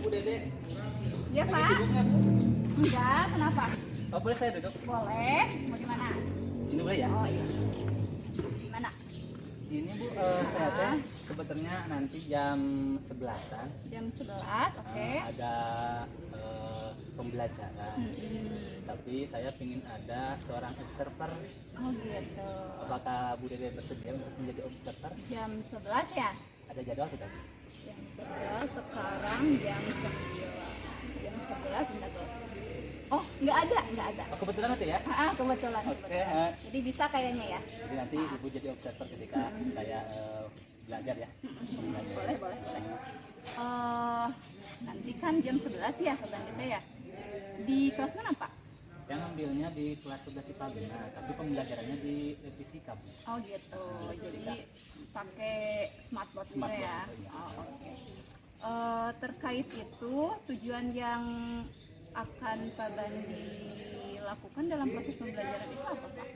Bu Dede. Iya, Lagi Pak. sibuk nggak, Bu? Enggak, kenapa? Oh, boleh saya duduk? Boleh. Mau di mana? Sini boleh ya? Oh iya. Di mana? Ini Bu, saya teh sebetulnya nanti jam 11-an Jam 11, oke. ada pembelajaran. Tapi saya ingin ada seorang observer. Oh gitu. Apakah Bu Dede bersedia untuk menjadi observer? Jam 11 ya? Ada jadwal tidak, Bu? Jam 11, sekarang jam 9. Jam 11, bentar dulu. Oh, nggak ada. Oh, kebetulan ada ya? Kebetulan. Oke, Jadi bisa kayaknya ya? jadi nanti Ibu jadi observer ketika saya belajar ya. Pembelajaran. Boleh. Nanti kan jam 11 ya kita ya? Di kelas mana, Pak? Yang ambilnya di kelas 11 IPA 5, tapi pembelajarannya di fisika, Bu. Oh gitu, Fisika. jadi pakai smartboard juga Smartboard, ya. iya. Oh, oke. Terkait itu tujuan yang akan Pak Bandi lakukan dalam proses pembelajaran itu apa, Pak?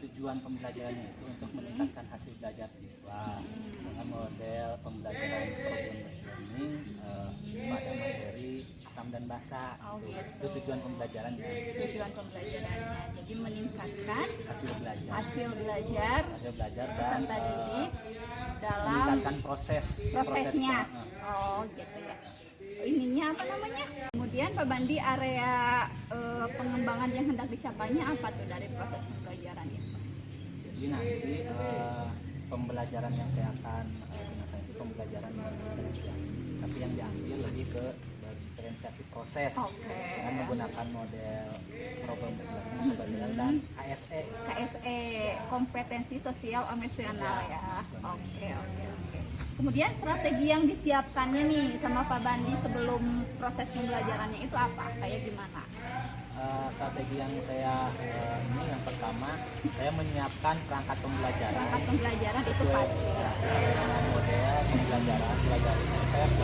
Tujuan pembelajarannya itu untuk meningkatkan hasil belajar siswa dengan model pembelajaran problem based learning pada materi asam dan basa. Oh, Itu. gitu. Itu tujuan pembelajarannya. Tujuan pembelajarannya, jadi meningkatkan Hasil belajar, hasil belajar dan peserta didik dalam meningkatkan prosesnya. prosesnya. Oh gitu ya. Ininya apa namanya? Kemudian Pak Bandi area pengembangan yang hendak dicapainya apa tuh dari proses pembelajarannya? Jadi nanti pembelajaran yang saya akan gunakan itu pembelajaran diferensiasi, tapi yang diambil lebih ke diferensiasi proses dengan menggunakan model problem based learning, pembelajaran dan KSE. KSE, kompetensi sosial emosional ya. Oke. Kemudian strategi yang disiapkannya nih sama Pak Bandi sebelum proses pembelajarannya itu apa? Kayak gimana? Strategi yang saya ini yang pertama saya menyiapkan perangkat pembelajaran. Perangkat pembelajaran itu sesuai pasti. dengan model pembelajaran belajar RPP,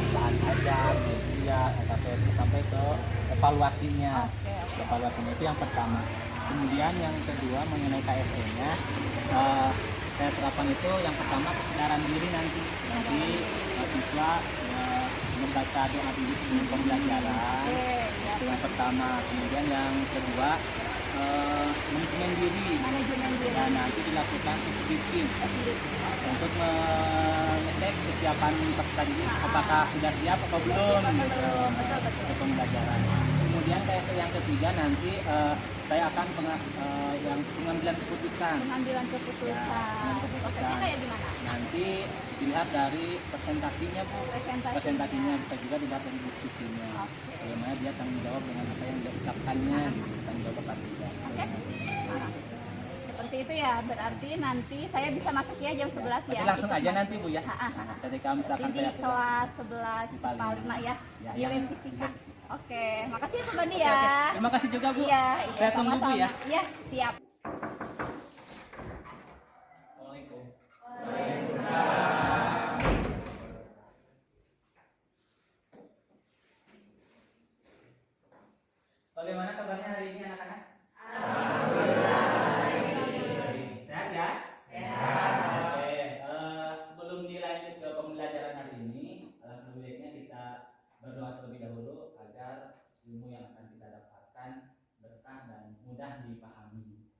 bahan ajar, media, KTP sampai ke evaluasinya. Oke. Evaluasinya itu yang pertama. Kemudian yang kedua mengenai KSE-nya, saya terapkan itu yang pertama kesadaran diri nanti siswa membaca doa diri sebelum pembelajaran. Yang pertama, kemudian yang kedua manajemen diri. Dan nanti dilakukan speaking untuk mengecek kesiapan peserta didik apakah sudah siap atau belum untuk pembelajaran. Kemudian KSE yang ketiga nanti saya akan yang pengambilan keputusan. Pengambilan keputusan. Prosesnya kayak gimana? Nanti dilihat dari presentasinya, Bu. Presentasinya bisa juga dilihat dari diskusinya. Bagaimana dia tanggung jawab dengan apa yang dia ucapkannya, tanggung jawab apa tidak. Oke. Seperti itu ya, berarti nanti saya bisa masuk ya jam 11 ya. Nanti langsung aja nanti, Bu ya. Ketika misalkan Di saya sudah kelas 11 IPA IPA 5 ya, Ya, di yang lem fisika. lem fisika. Oke, makasih ya Pak Bandi Oke, ya. oke. Terima kasih juga, Bu. Iya, Saya tunggu, Bu, ya. Iya, siap. Assalamualaikum. Bagaimana kabarnya hari ini anak-anak? Sehat ya? Sehat. Oke, sebelum dilanjut ke pembelajaran hari ini, lebih baiknya kita berdoa terlebih dahulu agar ilmu yang akan kita dapatkan berkah dan mudah dipahami.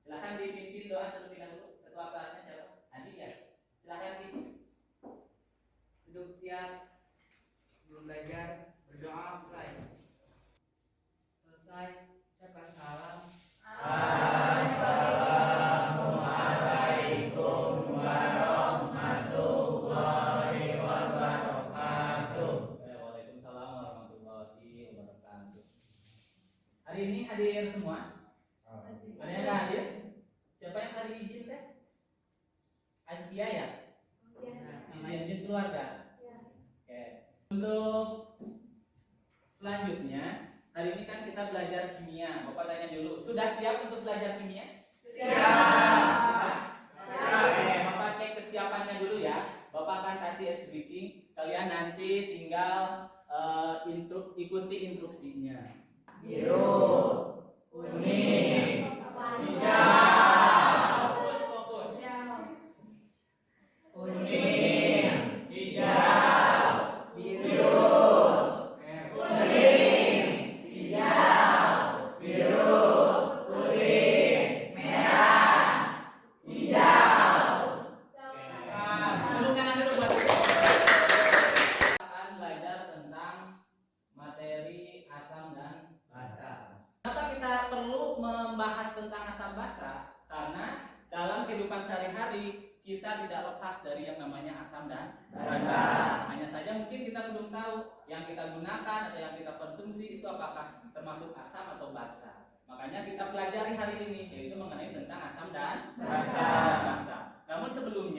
kehidupan sehari-hari kita tidak lepas dari yang namanya asam dan basa. Hanya saja mungkin kita belum tahu yang kita gunakan atau yang kita konsumsi itu apakah termasuk asam atau basa. Makanya kita pelajari hari ini yaitu mengenai tentang asam dan basa. Namun sebelum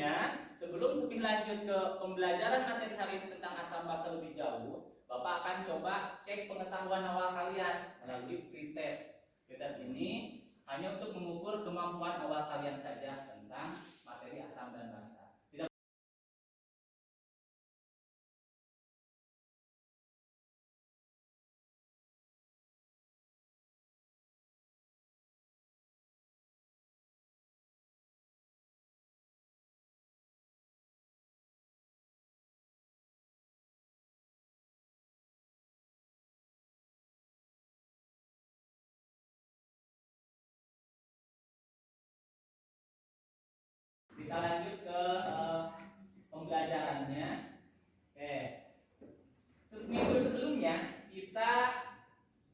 lebih lanjut ke pembelajaran materi hari ini tentang asam basa lebih jauh, Bapak akan coba cek pengetahuan awal kalian melalui pretest. Pretest ini hanya untuk mengukur kemampuan awal kalian saja tentang materi asam dan basa. Tidak kita lanjut ke pembelajarannya. Oke. Minggu sebelumnya kita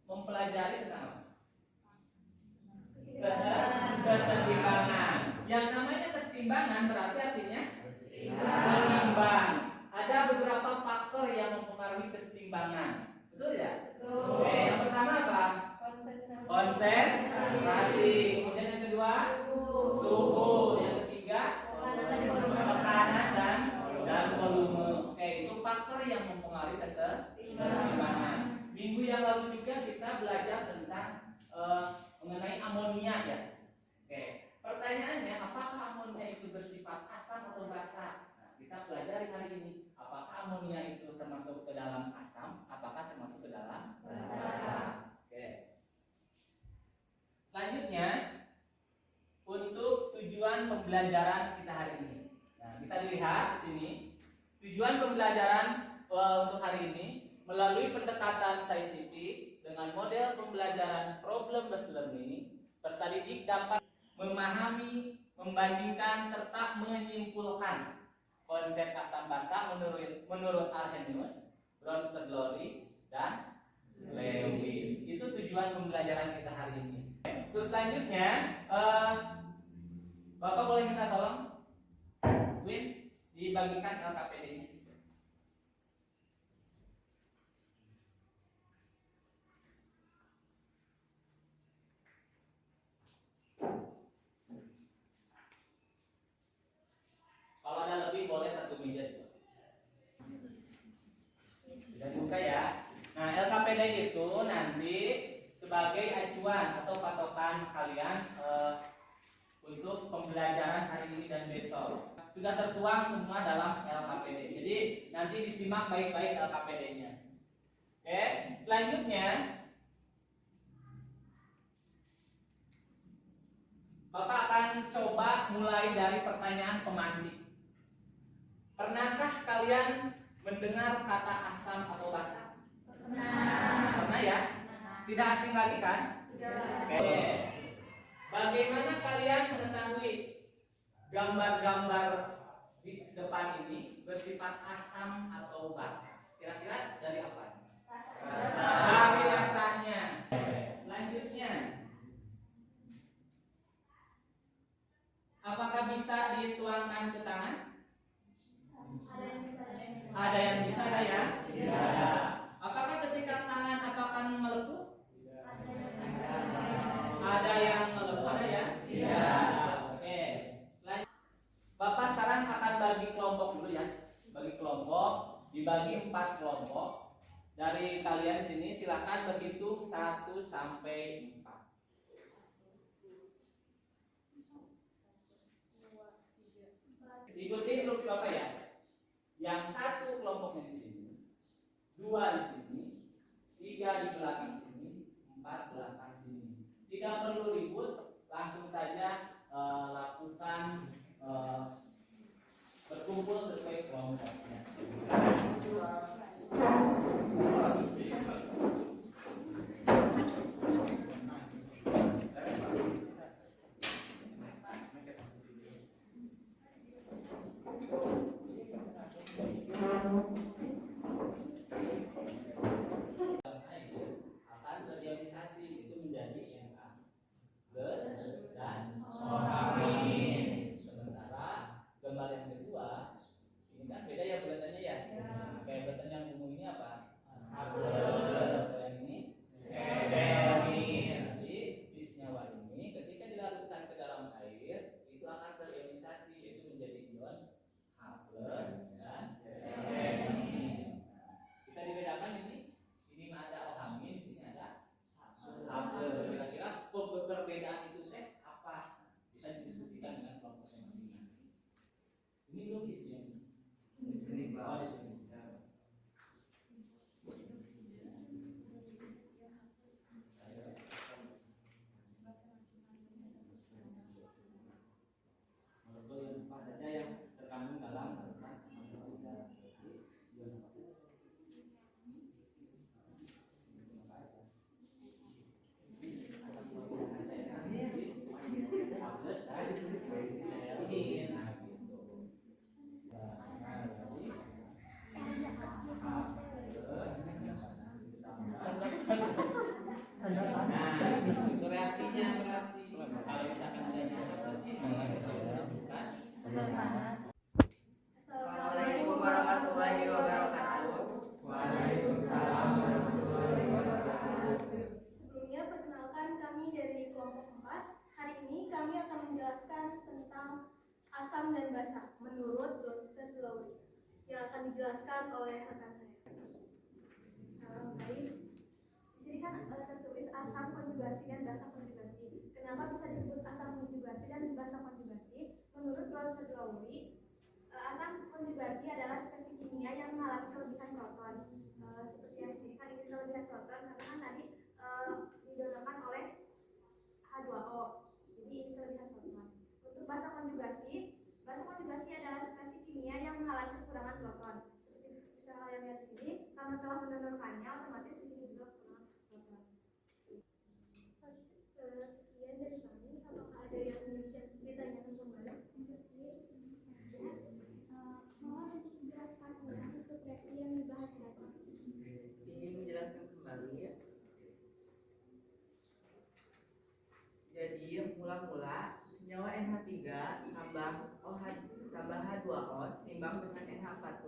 mempelajari tentang apa? Kesetimbangan. Yang namanya kesetimbangan berarti artinya seimbang. Ada beberapa faktor yang mempengaruhi kesetimbangan. Betul ya? Betul. Oke, yang pertama apa? Konsentrasi. Kemudian yang kedua, suhu. Yang ketiga, tekanan dan volume. Oke, itu faktor yang mempengaruhi kesetimbangan. Minggu yang lalu juga kita belajar tentang mengenai amonia ya. Oke, pertanyaannya apakah amonia itu bersifat asam atau basa? Nah, kita pelajari hari ini apakah amonia itu termasuk ke dalam asam, apakah termasuk ke dalam basa. Oke. Selanjutnya untuk tujuan pembelajaran kita hari ini. Nah, bisa dilihat di sini tujuan pembelajaran untuk hari ini melalui pendekatan saintifik dengan model pembelajaran problem based learning, peserta didik dapat memahami, membandingkan serta menyimpulkan konsep asam basa menurut Arrhenius, Bronsted-Lowry dan Lewis. Itu tujuan pembelajaran kita hari ini. Terus selanjutnya, Bapak boleh minta tolong, Win, dibagikan LKPD-nya. Kalau ada lebih boleh satu meja juga. Sudah dibuka ya. Nah, LKPD itu nanti sebagai acuan atau patokan kalian untuk pembelajaran hari ini dan besok. Sudah tertuang semua dalam LKPD. Jadi nanti disimak baik-baik LKPD-nya. Oke, selanjutnya Bapak akan coba mulai dari pertanyaan pemantik. Pernahkah kalian mendengar kata asam atau basa? Pernah. Pernah ya? Tidak asing lagi kan? Tidak. Oke. Bagaimana kalian mengetahui gambar-gambar di depan ini bersifat asam atau basa? Kira-kira dari apa? Rasa. Dari rasanya. Selanjutnya, apakah bisa dituangkan ke tangan? Ada yang bisa, ada yang tidak. Apakah ketika tangan akan melepuh? Ada yang melepuh, ada yang tidak. Oke. Bapak sekarang akan bagi kelompok dulu ya. Bagi kelompok, dibagi 4 kelompok. Dari kalian di sini silakan berhitung 1 sampai 4. Ikuti instruksi Bapak ya. Yang 1 kelompoknya di sini, 2 di sini, 3 di belakang sini, 4 belakang sini. Tidak perlu ribut, langsung saja lakukan berkumpul sesuai kelompoknya. Akan terionisasi itu menjadi Na plus dan OH. Oh, di sini. Ya. Apa saja yang terkandung dalam itu reaksinya berarti kalau misalkan adanya bersih kan. Assalamualaikum warahmatullahi wabarakatuh. Waalaikumsalam warahmatullahi wabarakatuh. Sebelumnya perkenalkan kami dari kelompok 4. Hari ini kami akan menjelaskan tentang asam dan basa menurut Bronsted Lowry yang akan dijelaskan oleh rekan saya. Baik. Di sini kan tertulis asam konjugasi dan basa konjugasi. Kenapa bisa disebut asam konjugasi dan basa konjugasi? Menurut Bronsted Lowry, asam konjugasi adalah spesies kimia yang mengalami kelebihan proton. Seperti yang di sini kan ini kelebihan proton karena kan tadi didonorkan oleh H2O. Jadi ini kelebihan proton. Untuk basa konjugasi adalah spesies kimia yang mengalami kekurangan proton. Seperti bisa kalian lihat di sini, karena telah mendonorkannya, otomatis di sini juga kekurangan proton. Sekian dari kami. Apakah ada yang ingin ditanyakan kembali? Mohon untuk menjelaskan ulang untuk reaksi yang dibahas tadi. Ingin menjelaskan kembali ya. Jadi mula-mula senyawa NH3 tambah H2O timbang dengan NH4+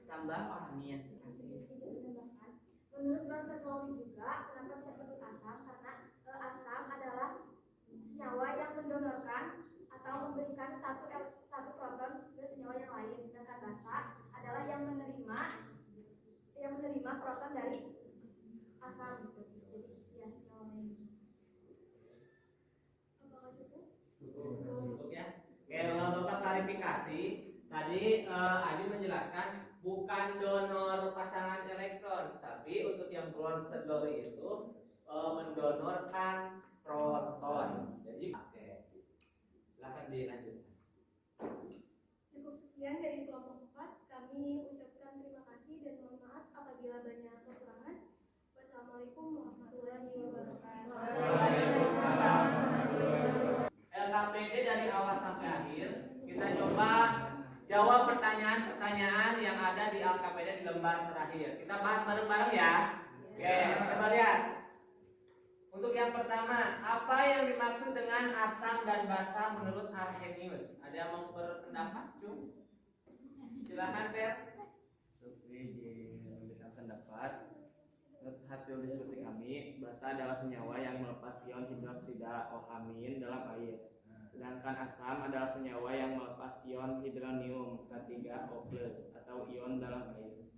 tambah OH-. Menurut Bronsted Lowry juga, kenapa bisa disebut asam? Karena asam adalah senyawa yang mendonorkan atau memberikan satu proton ke senyawa yang lain, sedangkan basa adalah yang menerima proton dari asam gitu. Jadi ya senyawanya ini. Apakah cukup? Cukup ya. Oke, Bapak klarifikasi. Tadi Adi menjelaskan bukan donor pasangan elektron, tapi untuk yang Bronsted Lowry itu mendonorkan proton. Jadi oke. Silakan dilanjutkan. Cukup sekian dari kelompok 4. Kami ucapkan terima kasih dan mohon maaf apabila banyak kekurangan. Wassalamualaikum warahmatullahi wabarakatuh. LKPD dari awal sampai akhir kita coba jawab pertanyaan-pertanyaan yang ada di LKPD di lembar terakhir. Kita bahas bareng-bareng ya. Oke, coba lihat. Untuk yang pertama, apa yang dimaksud dengan asam dan basa menurut Arrhenius? Ada yang mau berpendapat, Cung? Silakan, Per. Memberikan pendapat. Menurut hasil diskusi kami, basa adalah senyawa yang melepas ion hidroksida OH- dalam air. Sedangkan asam adalah senyawa yang melepas ion hidronium K3O+ atau ion dalam air.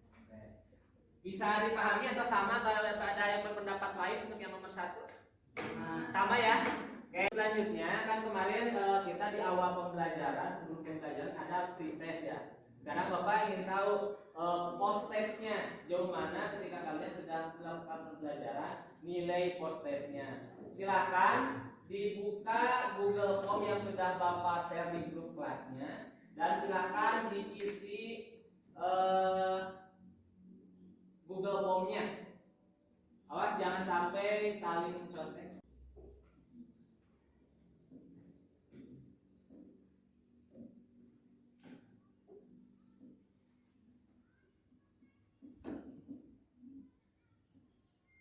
Bisa dipahami atau sama kalau ada yang berpendapat lain untuk yang nomor 1? Sama ya. Oke, selanjutnya kan kemarin kita di awal pembelajaran, sebelum pembelajaran ada pre-test ya. Sekarang Bapak ingin tahu post testnya sejauh mana ketika kalian sudah melakukan pembelajaran, nilai post testnya. Silahkan dibuka Google Form yang sudah Bapak share di grup kelasnya dan silahkan diisi Google Form-nya. Awas jangan sampai saling contek.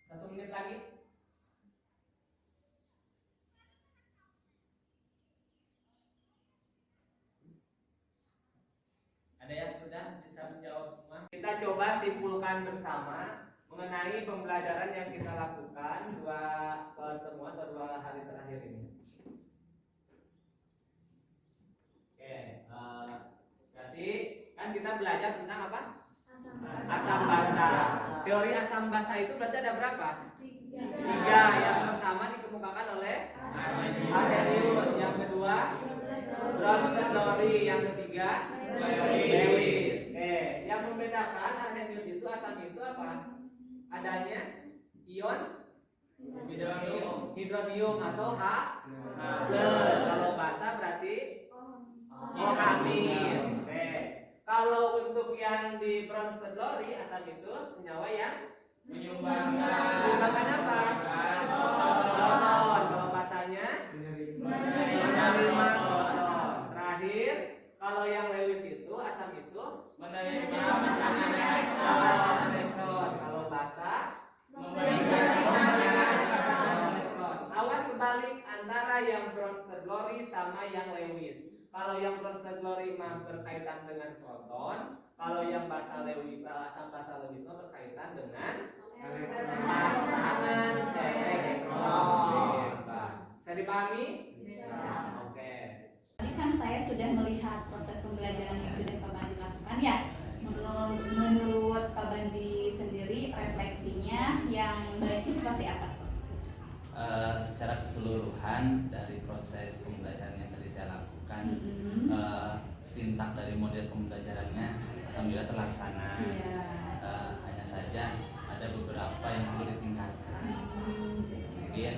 Satu menit lagi. Ada yang sudah bisa menjawab semua? Kita coba simpulkan bersama mengenai pembelajaran yang kita lakukan dua pertemuan atau 2 hari terakhir ini. Oke, berarti kan kita belajar tentang apa? Asam basa. Teori asam basa itu berarti ada berapa? 3. Yang pertama dikemukakan oleh Arrhenius, yang kedua Bronsted Lowry, yang ketiga Lewis. Yang yang membedakan Arrhenius itu asam itu apa? Adanya ion hidronium atau H+. Kalau basa berarti OH-. Oke. Kalau untuk yang di Bronsted Lowry asam itu senyawa yang menyumbangkan apa? Proton. Kalau basanya menerima proton. Terakhir, kalau yang Lewis itu asam itu menerima pasangan elektron. Kalau basa awas kebalik antara yang Bronsted Lowry sama yang Lewis. Kalau yang Bronsted Lowry mah berkaitan dengan proton, kalau yang basa Lewis, asam basa Lewis mah berkaitan dengan pasangan elektron. Bisa dipahami? Oke. Tadi kan saya sudah melihat proses pembelajaran yang sudah Pak Bandi lakukan ya. Menurut Pak Bandi sendiri refleksinya yang baik itu seperti apa? Secara keseluruhan dari proses pembelajaran yang tadi saya lakukan, sintak dari model pembelajarannya alhamdulillah terlaksana. Hanya saja ada beberapa yang perlu ditingkatkan. Mungkin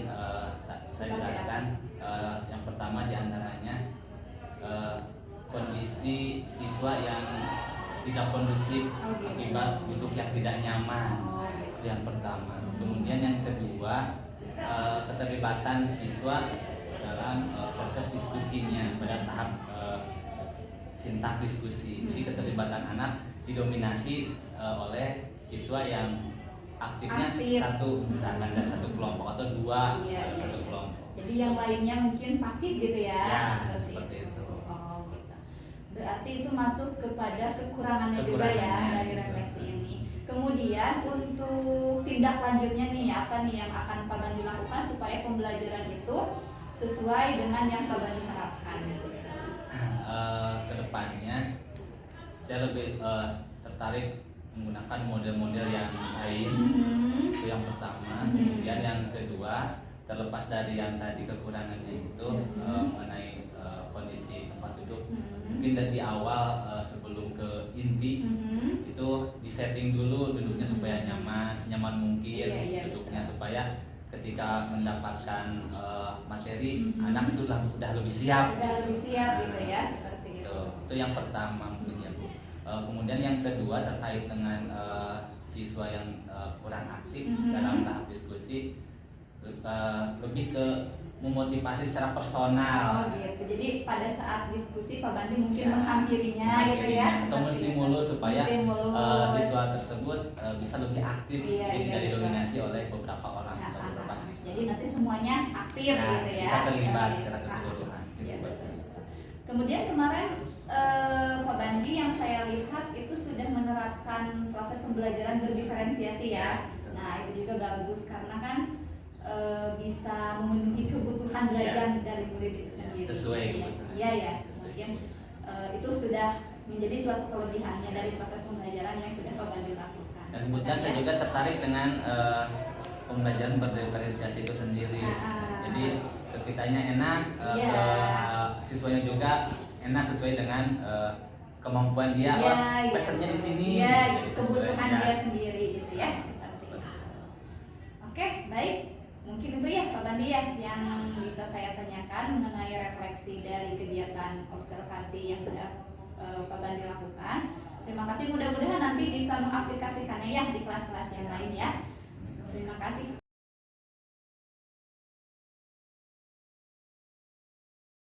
saya jelaskan. Yang pertama diantaranya kondisi siswa yang tidak kondusif akibat duduk yang tidak nyaman. Itu yang pertama. Kemudian yang kedua, keterlibatan siswa dalam proses diskusinya pada tahap sintak diskusi. Jadi keterlibatan anak didominasi oleh siswa yang aktifnya satu, misalkan ada satu kelompok atau dua satu kelompok. Jadi yang lainnya mungkin pasif gitu ya? Ya, seperti itu. Oh, gitu. Berarti itu masuk kepada kekurangannya juga ya dari refleksi ini. Kemudian untuk tindak lanjutnya nih, apa nih yang akan Pak Bandi lakukan supaya pembelajaran itu sesuai dengan yang Pak Bandi harapkan? Kedepannya saya lebih tertarik menggunakan model-model yang lain. Itu yang pertama. Kemudian yang kedua, terlepas dari yang tadi kekurangannya itu mengenai kondisi tempat duduk, mungkin dari awal sebelum ke inti itu disetting dulu duduknya supaya nyaman, senyaman mungkin duduknya, supaya ketika mendapatkan materi anak itu udah lebih siap. Gitu ya, seperti itu. Itu yang pertama mungkin ya Bu. Kemudian yang kedua terkait dengan siswa yang kurang aktif dalam tahap diskusi, lebih ke memotivasi secara personal. Oh gitu. Jadi pada saat diskusi Pak Bandi mungkin menghampirinya gitu ya. Atau menstimulus supaya siswa tersebut bisa lebih aktif, tidak didominasi oleh beberapa orang atau beberapa siswa. Jadi nanti semuanya aktif gitu ya. Bisa terlibat secara keseluruhan. Kemudian kemarin Pak Bandi yang saya lihat itu sudah menerapkan proses pembelajaran berdiferensiasi ya. Nah itu juga bagus karena kan bisa memenuhi kebutuhan belajar dari murid itu sendiri. Sesuai kebutuhan. Iya ya. Kemudian itu sudah menjadi suatu kelebihannya dari proses pembelajaran yang sudah Pak Bandi lakukan. Dan kemudian saya juga tertarik dengan pembelajaran berdiferensiasi itu sendiri. Jadi kitanya enak, siswanya juga enak sesuai dengan kemampuan dia. Pesannya di sini. Kebutuhan dia sendiri gitu ya. Oke, baik. Mungkin itu ya Pak Bandi ya yang bisa saya tanyakan mengenai refleksi dari kegiatan observasi yang sudah Pak Bandi lakukan. Terima kasih, mudah-mudahan nanti bisa mengaplikasikannya ya di kelas-kelas yang lain ya. Terima kasih.